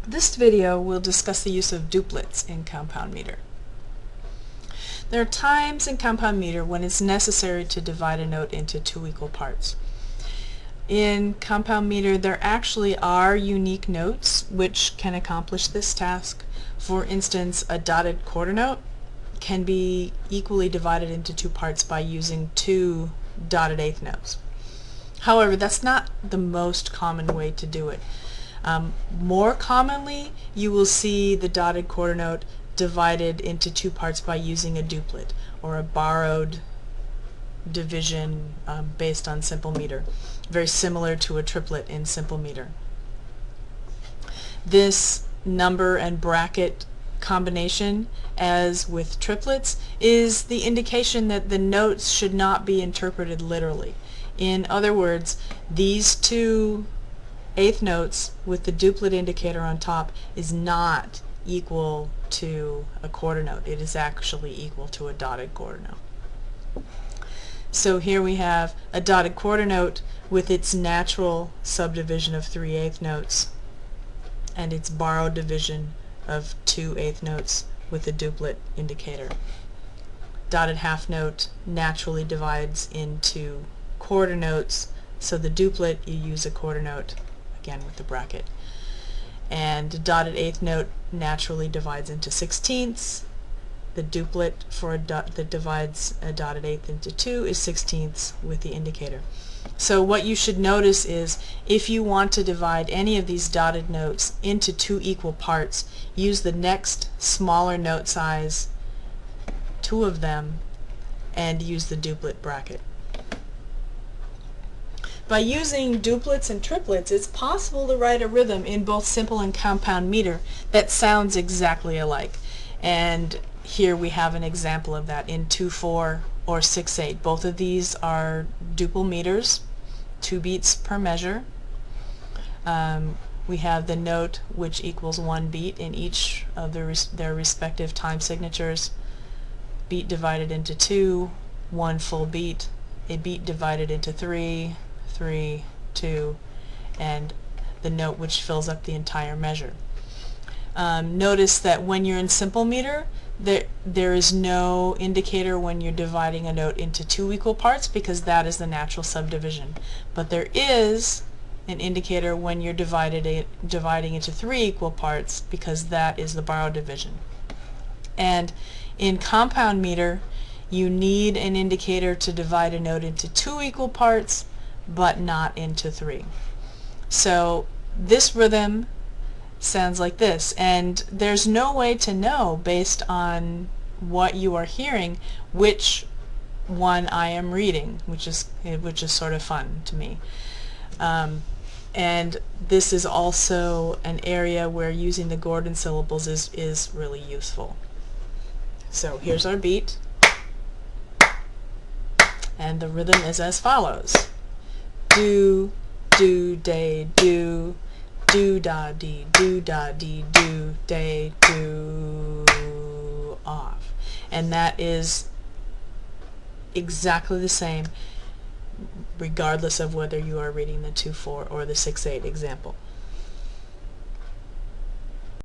This video will discuss the use of duplets in compound meter. There are times in compound meter when it's necessary to divide a note into two equal parts. In compound meter there actually are unique notes which can accomplish this task. For instance, a dotted quarter note can be equally divided into two parts by using two dotted eighth notes. However, that's not the most common way to do it. More commonly, you will see the dotted quarter note divided into two parts by using a duplet or a borrowed division based on simple meter, very similar to a triplet in simple meter. This number and bracket combination, as with triplets, is the indication that the notes should not be interpreted literally. In other words, these two eighth notes with the duplet indicator on top is not equal to a quarter note. It is actually equal to a dotted quarter note. So here we have a dotted quarter note with its natural subdivision of 3/8 notes and its borrowed division of 2/8 notes with the duplet indicator. Dotted half note naturally divides into quarter notes, so the duplet, you use a quarter note again with the bracket. And dotted eighth note naturally divides into 16ths. The duplet for a dot that divides a dotted eighth into 2 is 16ths with the indicator. So what you should notice is if you want to divide any of these dotted notes into two equal parts, use the next smaller note size, two of them, and use the duplet bracket. By using duplets and triplets, it's possible to write a rhythm in both simple and compound meter that sounds exactly alike. And here we have an example of that in 2/4 or 6/8. Both of these are duple meters, 2 beats per measure. We have the note which equals 1 beat in each of their respective time signatures. Beat divided into 2, 1 full beat, a beat divided into 3, 3, 2, and the note which fills up the entire measure. Notice that when you're in simple meter, there is no indicator when you're dividing a note into two equal parts because that is the natural subdivision. But there is an indicator when you're dividing into three equal parts because that is the borrowed division. And in compound meter, you need an indicator to divide a note into two equal parts but not into three. So this rhythm sounds like this, and there's no way to know based on what you are hearing which one I am reading, which is sort of fun to me. And this is also an area where using the Gordon syllables is really useful. So here's our beat, and the rhythm is as follows: do, do, day, do, do, da, dee, do, da, dee, do, day, do, off. And that is exactly the same regardless of whether you are reading the 2/4 or the 6/8 example.